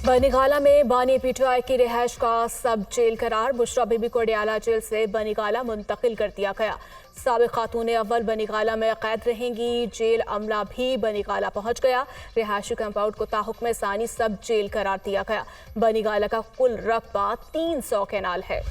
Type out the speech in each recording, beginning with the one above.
बनीगाला में बानी पीटीआई की रिहाइश का सब जेल करार। बुशरा बीबी को अडियाला जेल से बनीगाला मुंतकिल कर दिया गया। साबिक खातून अव्वल बनीगाला में कैद रहेंगी। जेल अमला भी बनीगाला पहुंच गया। रिहायशी कंपाउंड को ताहुक्म सानी सब जेल करार दिया गया। बनीगाला का कुल रकबा 300 केनाल है।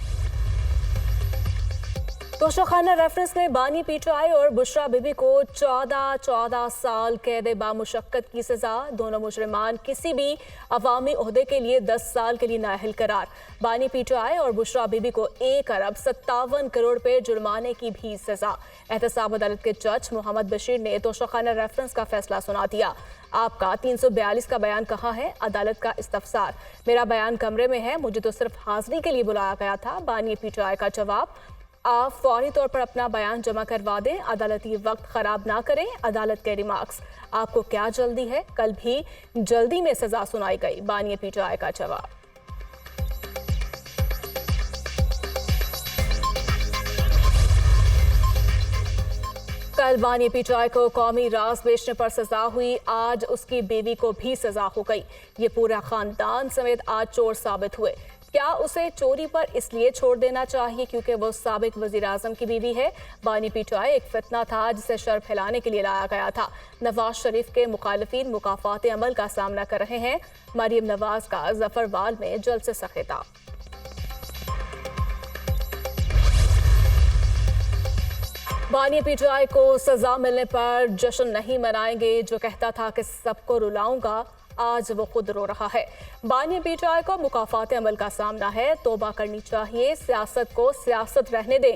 तोशाखाना रेफरेंस में बानी पीटीआई और बुशरा बीबी को 14 साल कैद बामुशक्कत की सजा। दोनों मुजरिमान किसी भी अवामी ओहदे के लिए 10 साल के लिए नाअहल करार। बानी पीटीआई और बुशरा बीबी को 1 अरब 57 करोड़ पे जुर्माने की भी सजा। एहतसाब अदालत के जज मोहम्मद बशीर ने तोशाखाना रेफरेंस का फैसला सुना दिया। आपका 342 का बयान कहाँ है? अदालत का इस्तफसार। मेरा बयान कमरे में है, मुझे तो सिर्फ हाजिरी के लिए बुलाया गया था। बानी पीटीआई का जवाब, आप फौरी तौर पर अपना बयान जमा करवा दें, अदालती वक्त खराब ना करें। अदालत के रिमार्क्स, आपको क्या जल्दी है? कल भी जल्दी में सजा सुनाई गई। बानी पीटीआई का जवाब। कल बानी पीटीआई को कौमी राज बेचने पर सजा हुई। आज उसकी बीवी को भी सजा हो गई। ये पूरा खानदान समेत आज चोर साबित हुए। क्या उसे चोरी पर इसलिए छोड़ देना चाहिए क्योंकि वो साबिक वजीर आजम की बीवी है? बानी पीटीआई एक फितना था जिसे शर फैलाने के लिए लाया गया था। नवाज शरीफ के मुखालिफिन मुकाफात अमल का सामना कर रहे हैं। मरियम नवाज का जफरवाल में जलसे से खिताब। बानी पीटीआई को सजा मिलने पर जश्न नहीं मनाएंगे। जो कहता था कि सबको रुलाऊंगा, आज वो खुद रो रहा है। बानी पीटीआई को मुकाफात अमल का सामना है। तौबा करनी चाहिए। सियासत को सियासत रहने दें,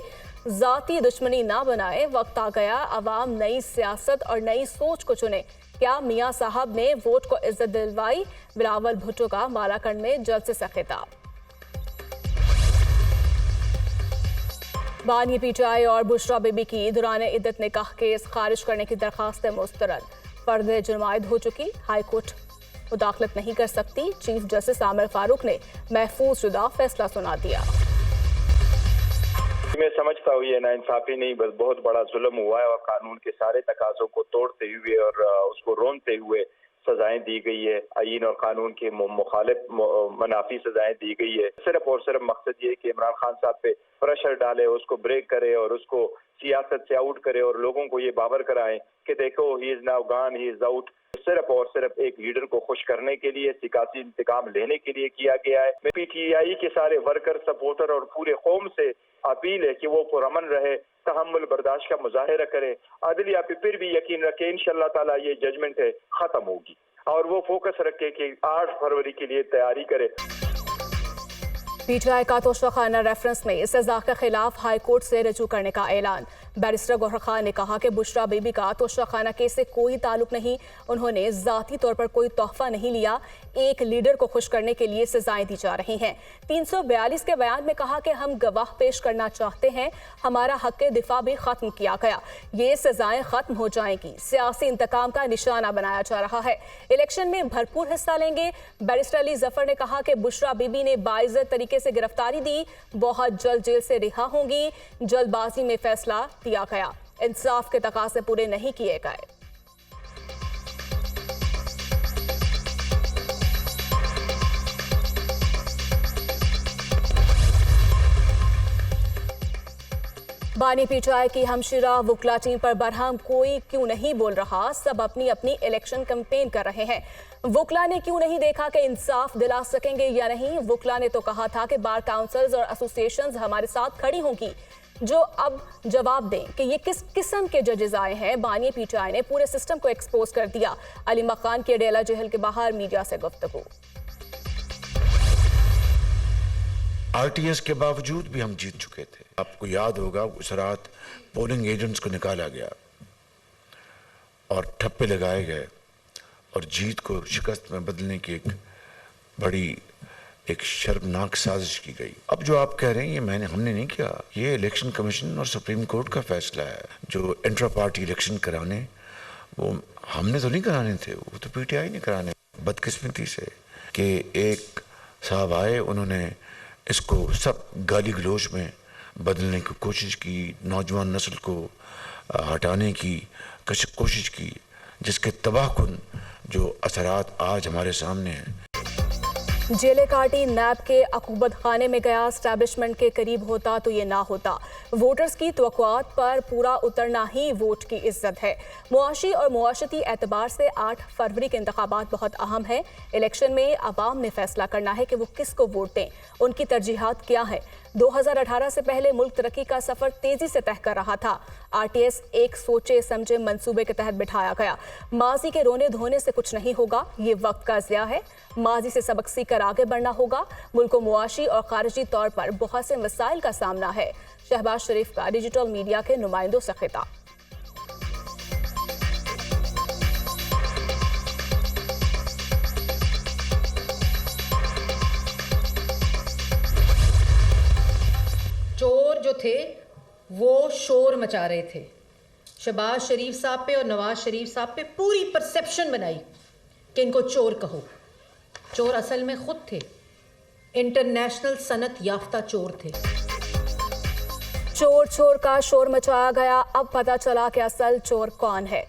जाती दुश्मनी ना बनाए। वक्त आ गया, अवाम नई सियासत और नई सोच को चुने। क्या मियां साहब ने वोट को इज्जत दिलवाई? बिलावल भुट्टो का मालाकंड में जलसे से खिताब। बानी पीटीआई और बुशरा बीबी की दौरान इद्दत निकाह केस खारिज करने की दरखास्त मुस्तरद। फर्द जुर्मायद हो चुकी। हाईकोर्ट मुदाखलत नहीं कर सकती। चीफ जस्टिस आमिर फारूक ने महफूज शुदा फैसला सुना दिया। मैं समझता हूँ ये नाइंसाफी नहीं, बस बहुत बड़ा जुल्म हुआ है और कानून के सारे तकाजों को तोड़ते हुए और उसको रोनते हुए सजाएं दी गई है। आईन और कानून के मुखालिफ मनाफी सजाएं दी गई है। सिर्फ और सिर्फ मकसद ये कि इमरान खान साहब पे प्रेशर डाले, उसको ब्रेक करे और उसको सियासत से आउट करे और लोगों को ये बावर कराएं कि देखो he is now gone, he is out. सिर्फ और सिर्फ एक लीडर को खुश करने के लिए, सियासी इंतकाम लेने के लिए किया गया है। पीटीआई के सारे वर्कर, सपोर्टर और पूरे कौम से अपील है कि वो पुरअमन रहे, तहम्मुल बर्दाश्त का मुजाहिरा करें। अदलिया पे फिर भी यकीन रखें, इंशाअल्लाह ताला ये जजमेंट है खत्म होगी और वो फोकस रखे कि 8 फरवरी के लिए तैयारी करे। पीटीआई का तोशाखाना रेफरेंस में सजा के खिलाफ हाईकोर्ट से रजू करने का ऐलान। बैरिस्टर गौहर खान ने कहा कि बुशरा बीबी का तोशाखाना केस से कोई ताल्लुक नहीं। उन्होंने जाती तौर पर कोई तोहफा नहीं लिया। एक लीडर को खुश करने के लिए सजाएं दी जा रही हैं। 342 के बयान में कहा कि हम गवाह पेश करना चाहते हैं। हमारा हक दिफा भी खत्म किया गया। ये सजाएं खत्म हो जाएंगी। सियासी इंतकाम का निशाना बनाया जा रहा है। इलेक्शन में भरपूर हिस्सा लेंगे। बैरिस्टर अली जफर ने कहा कि बुशरा बीबी ने बाइज्जत तरीके से गिरफ्तारी दी, बहुत जल्द जेल से रिहा होंगी। जल्दबाजी में फैसला दिया गया, इंसाफ के तकाज़े पूरे नहीं किए गए। बानी पीटीआई की हमशिरा वुकला टीम पर बरहम कोई क्यों नहीं बोल रहा? सब अपनी अपनी इलेक्शन कैंपेन कर रहे हैं। वुकला ने क्यों नहीं देखा कि इंसाफ दिला सकेंगे या नहीं? वुकला ने तो कहा था कि बार काउंसिल्स और एसोसिएशंस हमारे साथ खड़ी होंगी। जो अब जवाब दें कि ये किस किस्म के जजेस आए हैं। बानी पीटीआई ने पूरे सिस्टम को एक्सपोज कर दिया। अली मकान के अडेला जेल के बाहर मीडिया से गुफ्तगू। आरटीएस के बावजूद भी हम जीत चुके थे। आपको याद होगा उस रात पोलिंग एजेंट्स को निकाला गया और ठप्पे लगाए गए और जीत को शिकस्त में बदलने की एक शर्मनाक साजिश की गई। अब जो आप कह रहे हैं ये हमने नहीं किया। ये इलेक्शन कमीशन और सुप्रीम कोर्ट का फैसला है। जो इंट्रा पार्टी इलेक्शन कराने वो हमने तो नहीं कराने थे, वो तो पीटीआई ने कराने। बदकिस्मती से कि एक साहब आए, उन्होंने इसको सब गाली गलोच में बदलने की कोशिश की, नौजवान नस्ल को हटाने की कोशिश की, जिसके तबाहकुन जो असरात आज हमारे सामने हैं। जेले काटी नैब के अकूबत खाने में गया, एस्टैब्लिशमेंट के करीब होता तो ये ना होता। वोटर्स की तवक्कुआत पर पूरा उतरना ही वोट की इज्जत है। मुआशी और मुआशती एतबार से 8 फरवरी के इंतखाबात बहुत अहम है। इलेक्शन में अवाम ने फैसला करना है कि वो किसको वोट दें, उनकी तरजीहात क्या है। 2018 से पहले मुल्क तरक्की का सफर तेजी से तय कर रहा था। आरटीएस एक सोचे समझे मंसूबे के तहत बिठाया गया। माजी के रोने धोने से कुछ नहीं होगा, ये वक्त का ज़िया है। माजी से सबक सीखकर आगे बढ़ना होगा। मुल्क को मुआशी और खारजी तौर पर बहुत से मसाइल का सामना है। शहबाज शरीफ का डिजिटल मीडिया के नुमाइंदों से खिताब। चोर जो थे वो शोर मचा रहे थे। शहबाज शरीफ साहब पे और नवाज शरीफ साहब पे पूरी परसेप्शन बनाई कि इनको चोर कहो। चोर असल में खुद थे, इंटरनेशनल सनत याफ्ता चोर थे। चोर चोर का शोर मचाया गया, अब पता चला कि असल चोर कौन है।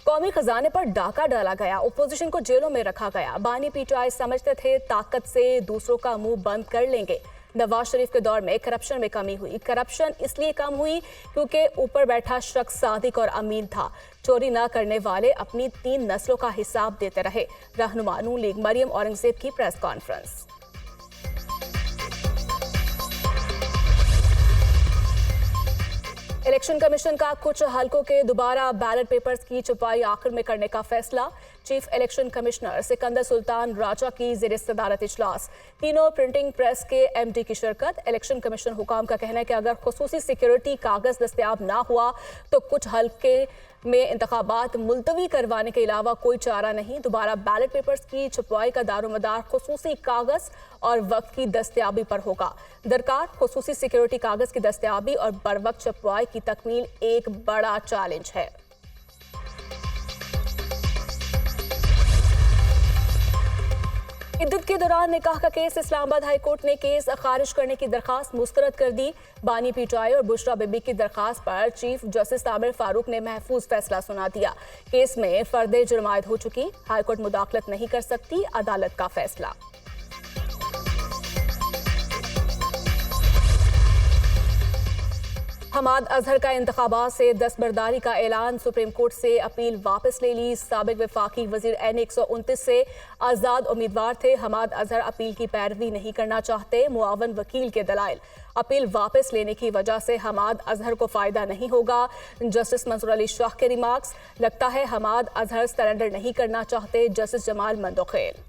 कौमी खजाने पर डाका डाला गया, ओपोजिशन को जेलों में रखा गया। बानी पीटीआई समझते थे ताकत से दूसरों का मुंह बंद कर लेंगे। नवाज शरीफ के दौर में करप्शन में कमी हुई। करप्शन इसलिए कम हुई क्योंकि ऊपर बैठा शख्स सादिक और अमीन था। चोरी न करने वाले अपनी 3 नस्लों का हिसाब देते रहे। रहनुमा नून लीग मरियम औरंगजेब की प्रेस कॉन्फ्रेंस। इलेक्शन कमीशन का कुछ हलकों के दोबारा बैलेट पेपर्स की छपाई आखिर में करने का फैसला। Chief election commissioner Sikandar Sultan Raja की ज़ेर सदारत इजलास। तीनों प्रिंटिंग प्रेस के एमडी की शिरकत। इलेक्शन कमीशन हुकाम का कहना है कि अगर खुसूसी सिक्योरिटी कागज दस्तयाब ना हुआ तो कुछ हलके में इंतखाबात मुलतवी करवाने के अलावा कोई चारा नहीं। दोबारा बैलेट पेपर्स की छपाई का दारोमदार खुसूसी कागज और वक्त की दस्तयाबी पर होगा। दरकार खुसूसी सिक्योरिटी कागज की दस्तयाबी और बरवक्त छपाई की तकमील एक बड़ा चैलेंज है। इद्दत के दौरान निकाह का केस। इस्लामाबाद हाई कोर्ट ने केस खारिज करने की दरखास्त मुस्तरद कर दी। बानी पीटीआई और बुशरा बीबी की दरखास्त पर चीफ जस्टिस आमिर फारूक ने महफूज फैसला सुना दिया। केस में फर्दे जुर्म आयद हो चुकी, हाईकोर्ट मुदाखलत नहीं कर सकती, अदालत का फैसला। हमाद अजहर का इंतखाबात से दस्तबरदारी का ऐलान। सुप्रीम कोर्ट से अपील वापस ले ली। साबिक वफाकी वजीर N 129 से आज़ाद उम्मीदवार थे। हमाद अजहर अपील की पैरवी नहीं करना चाहते। मुआवन वकील के दलाइल। अपील वापस लेने की वजह से हमाद अजहर को फायदा नहीं होगा। जस्टिस मंसूर अली शाह के रिमार्क्स। लगता है हमाद अजहर सरेंडर नहीं करना चाहते। जस्टिस जमाल मंदोखेल।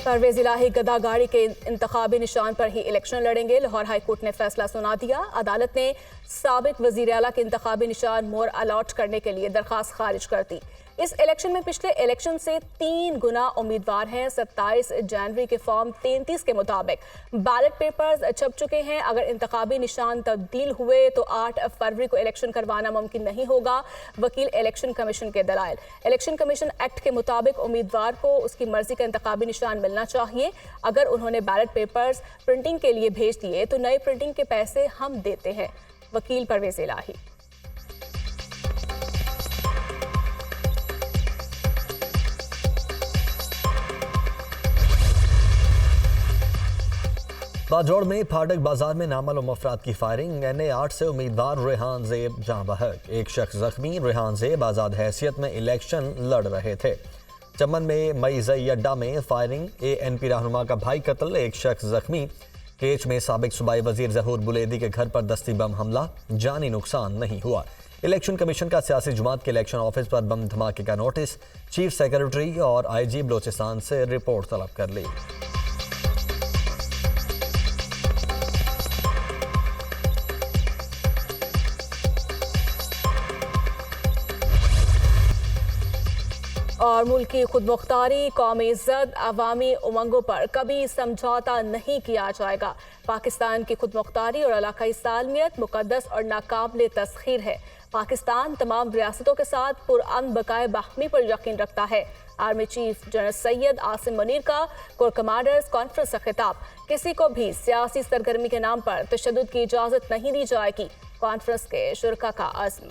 परवेज इलाही गदागाड़ी के इंतखाबी निशान पर ही इलेक्शन लड़ेंगे। लाहौर हाई कोर्ट ने फैसला सुना दिया। अदालत ने साबिक वजीर आला के इंतखाबी निशान मोर अलॉट करने के लिए दरखास्त खारिज कर दी। इस इलेक्शन में पिछले इलेक्शन से 3 गुना उम्मीदवार हैं। 27 जनवरी के फॉर्म 33 के मुताबिक बैलेट पेपर्स छप चुके हैं। अगर इंतखाबी निशान तब्दील हुए तो 8 फरवरी को इलेक्शन करवाना मुमकिन नहीं होगा। वकील इलेक्शन कमीशन के दलाइल। इलेक्शन कमीशन एक्ट के मुताबिक उम्मीदवार को उसकी मर्जी का इंतखाबी निशान मिलना चाहिए। अगर उन्होंने बैलेट पेपर्स प्रिंटिंग के लिए भेज दिए तो नई प्रिंटिंग के पैसे हम देते हैं। वकील परवेज इलाही। बाजौड़ में फाटक बाजार में नामालूम अफराद की फायरिंग। NA 8 से उम्मीदवार रेहान ज़ेब जाँ बहक। एक शख्स जख्मी। रेहान ज़ेब आज़ाद हैसियत में इलेक्शन लड़ रहे थे। चमन में मईज़ई अड्डा में फायरिंग। ANP रहनुमा का भाई कत्ल, एक शख्स जख्मी। केच में साबिक सूबाई वजीर ज़हूर बुलेदी के घर पर दस्ती बम हमला, जानी नुकसान नहीं हुआ। इलेक्शन कमीशन का सियासी जमात के इलेक्शन ऑफिस पर बम धमाके का नोटिस। चीफ सेक्रेटरी और IG बलोचिस्तान से रिपोर्ट तलब कर ली। और मुल्क की खुदमुख्तारी, कौमी इज्जत, अवामी उमंगों पर कभी समझौता नहीं किया जाएगा। पाकिस्तान की खुदमुख्तारी और इलाकाई सालमियत मुकद्दस और नाकाबिले तस्खीर है। पाकिस्तान तमाम रियासतों के साथ पुरअमन बकाए बाहमी पर यकीन रखता है। Army chief general Syed Asim Munir का कोर कमांडर्स कॉन्फ्रेंस से खिताब। किसी को भी सियासी सरगर्मी के नाम पर तशद्दुद की इजाजत नहीं दी जाएगी। कॉन्फ्रेंस के शुरका का अज़्म।